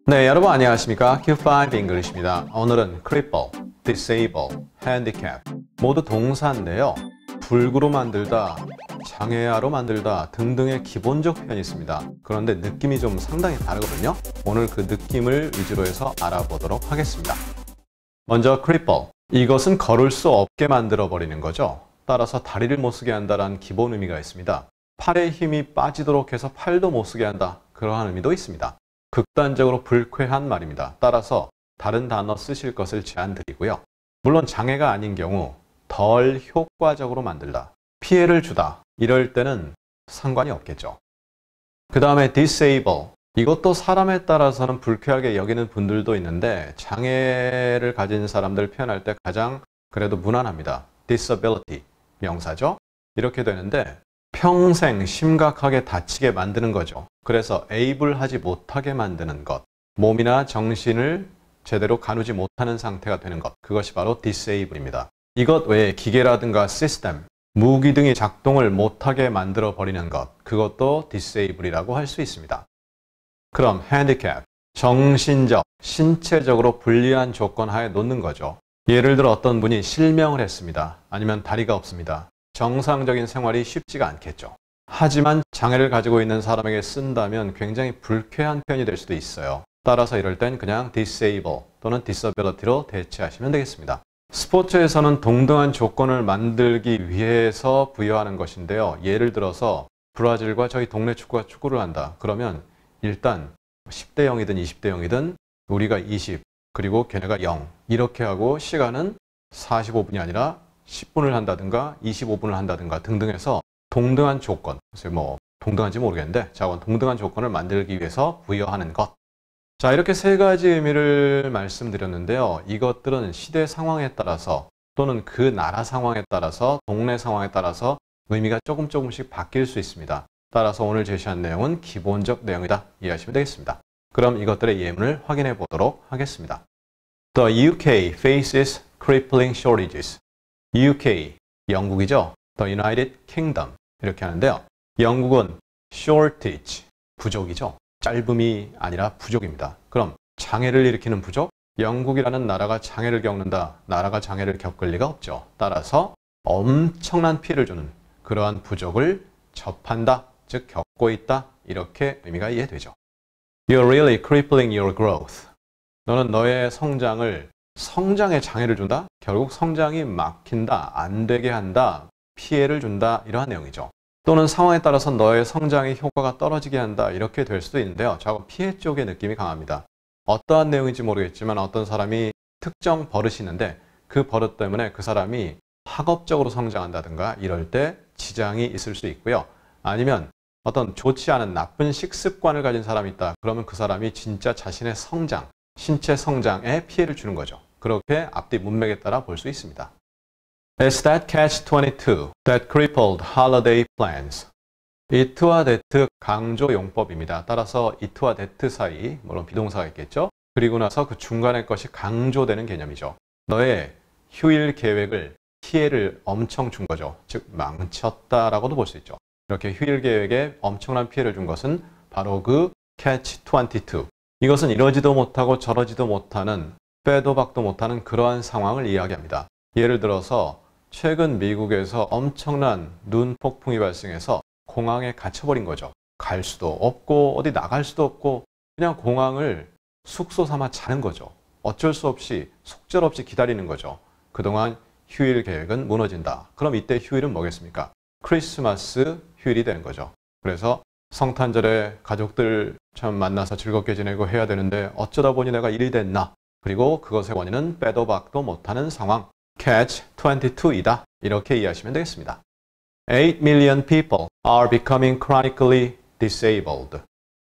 네, 여러분 안녕하십니까? Q5 English입니다. 오늘은 cripple, disable, handicap 모두 동사인데요. 불구로 만들다, 장애아로 만들다 등등의 기본적 표현이 있습니다. 그런데 느낌이 좀 상당히 다르거든요. 오늘 그 느낌을 위주로 해서 알아보도록 하겠습니다. 먼저 cripple, 이것은 걸을 수 없게 만들어버리는 거죠. 따라서 다리를 못 쓰게 한다는 기본 의미가 있습니다. 팔에 힘이 빠지도록 해서 팔도 못 쓰게 한다. 그러한 의미도 있습니다. 극단적으로 불쾌한 말입니다. 따라서 다른 단어 쓰실 것을 제안드리고요. 물론 장애가 아닌 경우 덜 효과적으로 만들다, 피해를 주다 이럴 때는 상관이 없겠죠. 그 다음에 disable, 이것도 사람에 따라서는 불쾌하게 여기는 분들도 있는데 장애를 가진 사람들 표현할 때 가장 그래도 무난합니다. disability, 명사죠. 이렇게 되는데 평생 심각하게 다치게 만드는 거죠. 그래서 able 하지 못하게 만드는 것, 몸이나 정신을 제대로 가누지 못하는 상태가 되는 것, 그것이 바로 disable입니다. 이것 외에 기계라든가 시스템, 무기 등이 작동을 못하게 만들어 버리는 것, 그것도 disable이라고 할 수 있습니다. 그럼 handicap, 정신적, 신체적으로 불리한 조건 하에 놓는 거죠. 예를 들어 어떤 분이 실명을 했습니다. 아니면 다리가 없습니다. 정상적인 생활이 쉽지가 않겠죠. 하지만 장애를 가지고 있는 사람에게 쓴다면 굉장히 불쾌한 표현이 될 수도 있어요. 따라서 이럴 땐 그냥 disable 또는 disability로 대체하시면 되겠습니다. 스포츠에서는 동등한 조건을 만들기 위해서 부여하는 것인데요. 예를 들어서 브라질과 저희 동네 축구가 축구를 한다. 그러면 일단 10대 0이든 20대 0이든 우리가 20 그리고 걔네가 0 이렇게 하고 시간은 45분이 아니라 10분을 한다든가 25분을 한다든가 등등 해서 동등한 조건, 그래서 뭐 동등한지 모르겠는데 자건 동등한 조건을 만들기 위해서 부여하는 것. 자, 이렇게 세 가지 의미를 말씀드렸는데요. 이것들은 시대 상황에 따라서 또는 그 나라 상황에 따라서 동네 상황에 따라서 의미가 조금씩 바뀔 수 있습니다. 따라서 오늘 제시한 내용은 기본적 내용이다 이해하시면 되겠습니다. 그럼 이것들의 예문을 확인해 보도록 하겠습니다. The UK faces crippling shortages. UK, 영국이죠. The United Kingdom 이렇게 하는데요. 영국은 shortage, 부족이죠. 짧음이 아니라 부족입니다. 그럼 장애를 일으키는 부족? 영국이라는 나라가 장애를 겪는다. 나라가 장애를 겪을 리가 없죠. 따라서 엄청난 피해를 주는 그러한 부족을 접한다, 즉 겪고 있다. 이렇게 의미가 이해되죠. You're really crippling your growth. 너는 너의 성장에 장애를 준다? 결국 성장이 막힌다, 안 되게 한다, 피해를 준다 이러한 내용이죠. 또는 상황에 따라서 너의 성장의 효과가 떨어지게 한다 이렇게 될 수도 있는데요. 자꾸 피해 쪽의 느낌이 강합니다. 어떠한 내용인지 모르겠지만 어떤 사람이 특정 버릇이 있는데 그 버릇 때문에 그 사람이 학업적으로 성장한다든가 이럴 때 지장이 있을 수 있고요. 아니면 어떤 좋지 않은 나쁜 식습관을 가진 사람이 있다. 그러면 그 사람이 진짜 자신의 성장, 신체 성장에 피해를 주는 거죠. 그렇게 앞뒤 문맥에 따라 볼 수 있습니다. It's that catch-22 that crippled holiday plans. it와 that 강조 용법입니다. 따라서 it와 that 사이, 물론 비동사가 있겠죠. 그리고 나서 그 중간의 것이 강조되는 개념이죠. 너의 휴일 계획을 피해를 엄청 준 거죠. 즉 망쳤다라고도 볼 수 있죠. 이렇게 휴일 계획에 엄청난 피해를 준 것은 바로 그 catch-22. 이것은 이러지도 못하고 저러지도 못하는, 빼도 박도 못하는 그러한 상황을 이야기합니다. 예를 들어서 최근 미국에서 엄청난 눈 폭풍이 발생해서 공항에 갇혀버린 거죠. 갈 수도 없고 어디 나갈 수도 없고 그냥 공항을 숙소 삼아 자는 거죠. 어쩔 수 없이 속절없이 기다리는 거죠. 그동안 휴일 계획은 무너진다. 그럼 이때 휴일은 뭐겠습니까? 크리스마스 휴일이 되는 거죠. 그래서 성탄절에 가족들 참 만나서 즐겁게 지내고 해야 되는데 어쩌다 보니 내가 일이 됐나? 그리고 그것의 원인은 빼도 박도 못하는 상황. catch-22이다. 이렇게 이해하시면 되겠습니다. 8 million people are becoming chronically disabled.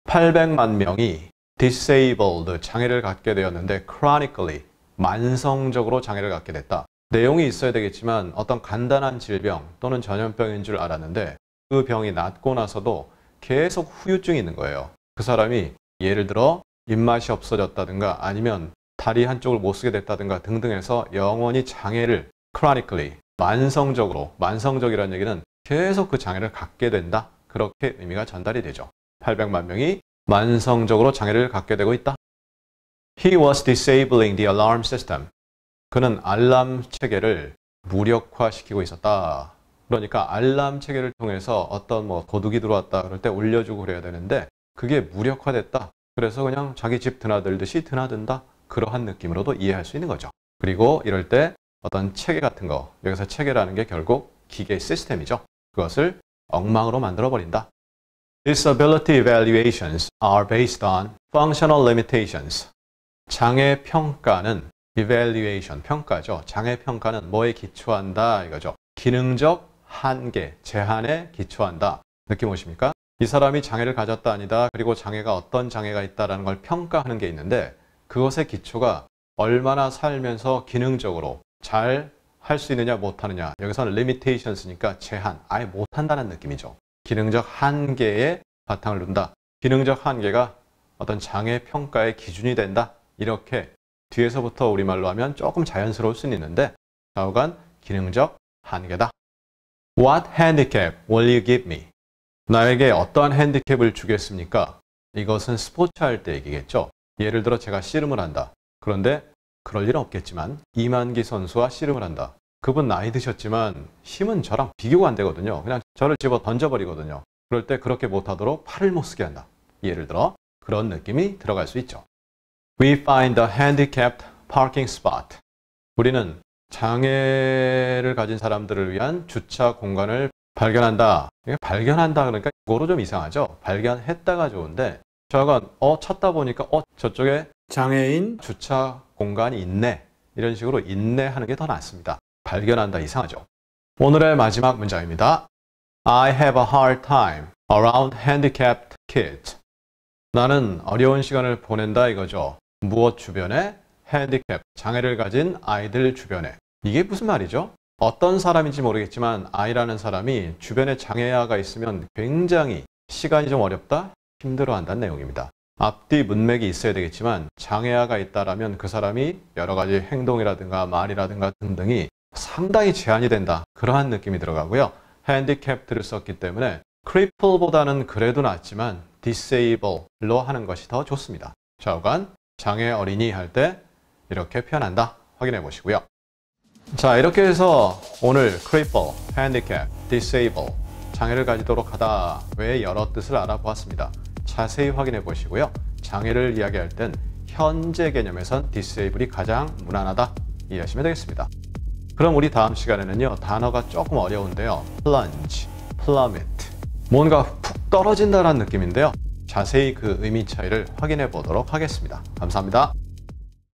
800만 명이 disabled, 장애를 갖게 되었는데 chronically, 만성적으로 장애를 갖게 됐다. 내용이 있어야 되겠지만 어떤 간단한 질병 또는 전염병인 줄 알았는데 그 병이 낫고 나서도 계속 후유증이 있는 거예요. 그 사람이 예를 들어 입맛이 없어졌다든가 아니면 다리 한쪽을 못 쓰게 됐다든가 등등 해서 영원히 장애를 chronically, 만성적이라는 얘기는 계속 그 장애를 갖게 된다. 그렇게 의미가 전달이 되죠. 800만 명이 만성적으로 장애를 갖게 되고 있다. He was disabling the alarm system. 그는 알람 체계를 무력화시키고 있었다. 그러니까 알람 체계를 통해서 어떤 도둑이 들어왔다 그럴 때 올려주고 그래야 되는데 그게 무력화됐다. 그래서 그냥 자기 집 드나들듯이 드나든다. 그러한 느낌으로도 이해할 수 있는 거죠. 그리고 이럴 때 어떤 체계 같은 거, 여기서 체계라는 게 결국 기계 시스템이죠. 그것을 엉망으로 만들어 버린다. Disability evaluations are based on functional limitations. 장애 평가는 evaluation, 평가죠. 장애 평가는 뭐에 기초한다 이거죠. 기능적 한계, 제한에 기초한다. 느낌 오십니까? 이 사람이 장애를 가졌다 아니다. 그리고 장애가 어떤 장애가 있다라는 걸 평가하는 게 있는데 그것의 기초가 얼마나 살면서 기능적으로 잘 할 수 있느냐 못하느냐. 여기서는 limitations니까 제한, 아예 못한다는 느낌이죠. 기능적 한계에 바탕을 둔다. 기능적 한계가 어떤 장애 평가의 기준이 된다. 이렇게 뒤에서부터 우리말로 하면 조금 자연스러울 수는 있는데 좌우간 기능적 한계다. What handicap will you give me? 나에게 어떠한 핸디캡을 주겠습니까? 이것은 스포츠 할 때 얘기겠죠. 예를 들어 제가 씨름을 한다. 그런데 그럴 일은 없겠지만 이만기 선수와 씨름을 한다. 그분 나이 드셨지만 힘은 저랑 비교가 안 되거든요. 그냥 저를 집어 던져버리거든요. 그럴 때 그렇게 못하도록 팔을 못 쓰게 한다. 예를 들어 그런 느낌이 들어갈 수 있죠. We find the handicapped parking spot. 우리는 장애를 가진 사람들을 위한 주차 공간을 발견한다. 발견한다 그러니까 이거로 좀 이상하죠. 발견했다가 좋은데 저건 찾다 보니까 저쪽에 장애인 주차 공간이 있네. 이런 식으로 있네 하는 게 더 낫습니다. 발견한다 이상하죠. 오늘의 마지막 문장입니다. I have a hard time around handicapped kids. 나는 어려운 시간을 보낸다 이거죠. 무엇 주변에? 핸디캡, 장애를 가진 아이들 주변에. 이게 무슨 말이죠? 어떤 사람인지 모르겠지만 아이라는 사람이 주변에 장애아가 있으면 굉장히 시간이 좀 어렵다? 힘들어한다는 내용입니다. 앞뒤 문맥이 있어야 되겠지만 장애아가 있다라면 그 사람이 여러 가지 행동이라든가 말이라든가 등등이 상당히 제한이 된다. 그러한 느낌이 들어가고요. 핸디캡트를 썼기 때문에 cripple보다는 그래도 낫지만 disable로 하는 것이 더 좋습니다. 좌우간 장애 어린이 할 때 이렇게 표현한다. 확인해 보시고요. 자, 이렇게 해서 오늘 cripple, handicap, disable, 장애를 가지도록 하다 외에 여러 뜻을 알아보았습니다. 자세히 확인해 보시고요. 장애를 이야기할 땐 현재 개념에선 disable이 가장 무난하다 이해하시면 되겠습니다. 그럼 우리 다음 시간에는요. 단어가 조금 어려운데요. plunge, plummet, 뭔가 푹 떨어진다는 느낌인데요. 자세히 그 의미 차이를 확인해 보도록 하겠습니다. 감사합니다.